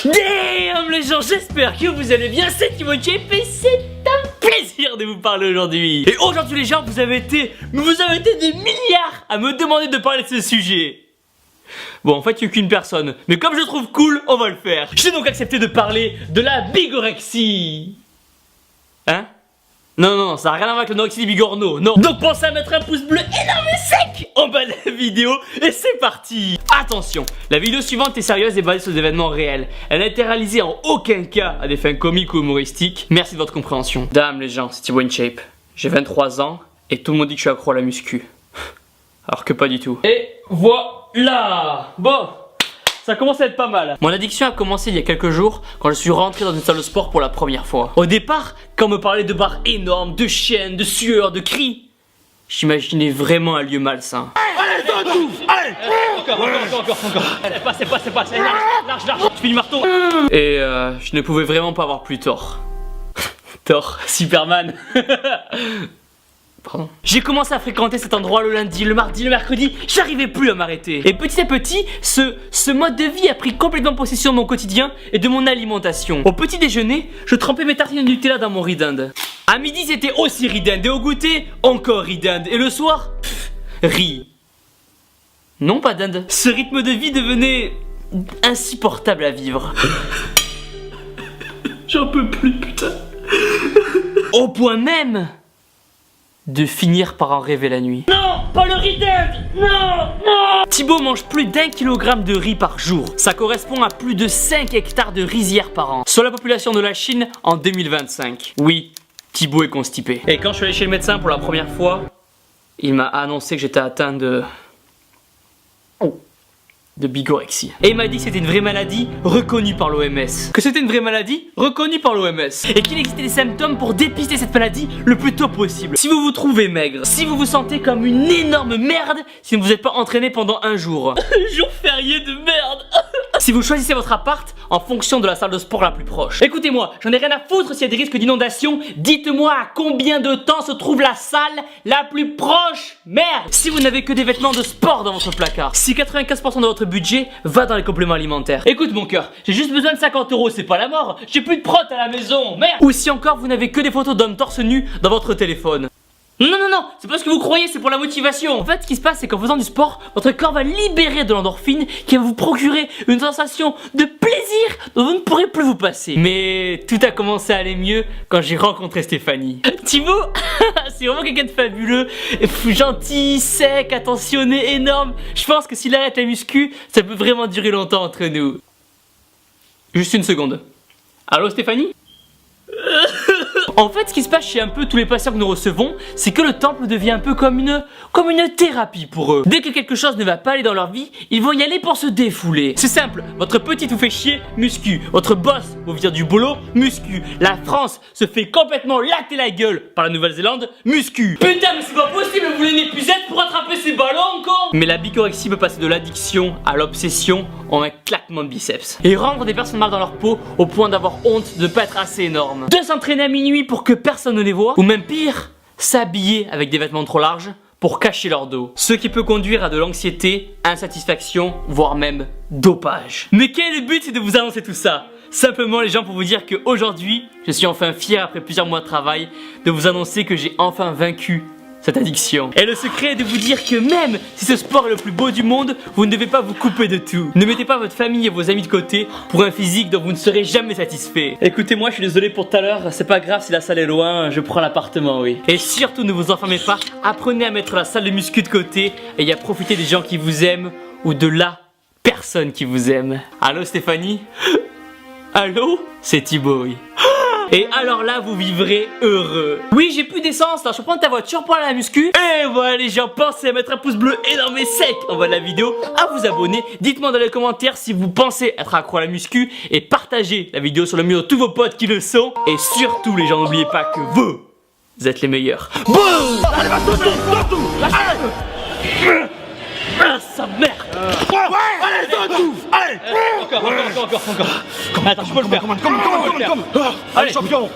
Damn les gens, j'espère que vous allez bien, c'est TiboShape et c'est un plaisir de vous parler aujourd'hui. Et aujourd'hui les gens, vous avez été des milliards à me demander de parler de ce sujet. Bon, en fait, il n'y a qu'une personne, mais comme je trouve cool, on va le faire. J'ai donc accepté de parler de la bigorexie. Hein? Non, ça n'a rien à voir avec l'anorexie des bigorneaux, non. Donc pensez à mettre un pouce bleu énorme et sec en bas de la vidéo et c'est parti. Attention, la vidéo suivante est sérieuse et basée sur des événements réels. Elle n'a été réalisée en aucun cas à des fins comiques ou humoristiques. Merci de votre compréhension. Dame les gens, c'est TiboShape. J'ai 23 ans et tout le monde dit que je suis accro à la muscu. Alors que pas du tout. Et voilà. Bon, ça commence à être pas mal. Mon addiction a commencé il y a quelques jours quand je suis rentré dans une salle de sport pour la première fois. Au départ, quand on me parlait de barres énormes, de chaînes, de sueur, de cris, j'imaginais vraiment un lieu malsain. Allez, donne tout. Allez. Encore. C'est pas, large. Tu fais du marteau. Et je ne pouvais vraiment pas avoir plus tort. Thor, Superman. Pardon. J'ai commencé à fréquenter cet endroit le lundi, le mardi, le mercredi, j'arrivais plus à m'arrêter. Et petit à petit, ce mode de vie a pris complètement possession de mon quotidien et de mon alimentation. Au petit déjeuner, je trempais mes tartines de Nutella dans mon riz d'Inde. À midi, c'était aussi riz d'Inde et au goûter, encore riz d'Inde. Et le soir, riz. Non, pas d'Inde. Ce rythme de vie devenait insupportable à vivre. J'en peux plus, putain. Au point même de finir par en rêver la nuit. Non, pas le riz d'Inde. Non. Thibaut mange plus d'1 kilogramme de riz par jour. Ça correspond à plus de 5 hectares de rizières par an. Sur la population de la Chine en 2025. Oui, Thibaut est constipé. Et quand je suis allé chez le médecin pour la première fois, il m'a annoncé que j'étais atteint de bigorexie. Et il m'a dit que c'était une vraie maladie reconnue par l'OMS. Que c'était une vraie maladie reconnue par l'OMS. Et qu'il existait des symptômes pour dépister cette maladie le plus tôt possible. Si vous vous trouvez maigre, si vous vous sentez comme une énorme merde, si vous n'êtes pas entraîné pendant un jour. Jour férié de merde. Si vous choisissez votre appart en fonction de la salle de sport la plus proche. Écoutez-moi, j'en ai rien à foutre s'il y a des risques d'inondation. Dites-moi à combien de temps se trouve la salle la plus proche. Merde. Si vous n'avez que des vêtements de sport dans votre placard. Si 95% de votre budget va dans les compléments alimentaires. Écoute mon cœur, j'ai juste besoin de 50 €, c'est pas la mort. J'ai plus de prot à la maison, merde. Ou si encore vous n'avez que des photos d'hommes torse nu dans votre téléphone. Non, c'est pas ce que vous croyez, c'est pour la motivation. En fait, ce qui se passe, c'est qu'en faisant du sport, votre corps va libérer de l'endorphine qui va vous procurer une sensation de plaisir dont vous ne pourrez plus vous passer. Mais tout a commencé à aller mieux quand j'ai rencontré Stéphanie. Thibaut, c'est vraiment quelqu'un de fabuleux, gentil, sec, attentionné, énorme. Je pense que s'il arrête la muscu, ça peut vraiment durer longtemps entre nous. Juste une seconde. Allô Stéphanie? En fait, ce qui se passe chez un peu tous les patients que nous recevons, c'est que le temple devient un peu comme une thérapie pour eux. Dès que quelque chose ne va pas aller dans leur vie, ils vont y aller pour se défouler. C'est simple, votre petite vous fait chier, muscu. Votre boss vous vire du boulot, muscu. La France se fait complètement latter la gueule par la Nouvelle-Zélande, muscu. Putain, mais c'est pas possible, vous voulez une épuisette pour attraper ces ballons, con. Mais la bigorexie peut passer de l'addiction à l'obsession en un claquement de biceps. Et rendre des personnes mal dans leur peau au point d'avoir honte de ne pas être assez énorme. De s'entraîner à minuit pour que personne ne les voit, ou même pire, s'habiller avec des vêtements trop larges pour cacher leur dos. Ce qui peut conduire à de l'anxiété, insatisfaction, voire même dopage. Mais quel est le but, c'est de vous annoncer tout ça? Simplement les gens, pour vous dire qu'aujourd'hui, je suis enfin fier après plusieurs mois de travail de vous annoncer que j'ai enfin vaincu cette addiction. Et le secret est de vous dire que même si ce sport est le plus beau du monde, vous ne devez pas vous couper de tout. Ne mettez pas votre famille et vos amis de côté pour un physique dont vous ne serez jamais satisfait. Écoutez-moi, je suis désolé pour tout à l'heure, c'est pas grave si la salle est loin, je prends l'appartement, oui. Et surtout, ne vous enfermez pas, apprenez à mettre la salle de muscu de côté et à profiter des gens qui vous aiment ou de la personne qui vous aime. Allô Stéphanie? Allô? C'est Thibaut, oui. Et alors là, vous vivrez heureux. Oui, j'ai plus d'essence là, je peux prendre ta voiture pour aller à la muscu. Et voilà les gens, pensez à mettre un pouce bleu énorme et sec en bas de la vidéo, à vous abonner. Dites-moi dans les commentaires si vous pensez être accro à la muscu et partagez la vidéo sur le mur de tous vos potes qui le sont. Et surtout les gens, n'oubliez pas que vous êtes les meilleurs. Boum! Allez, va sauter, tout. Ah, sa mère! Allez, donne tout. Allez. Encore. Attends, je peux le faire. Allez, champion.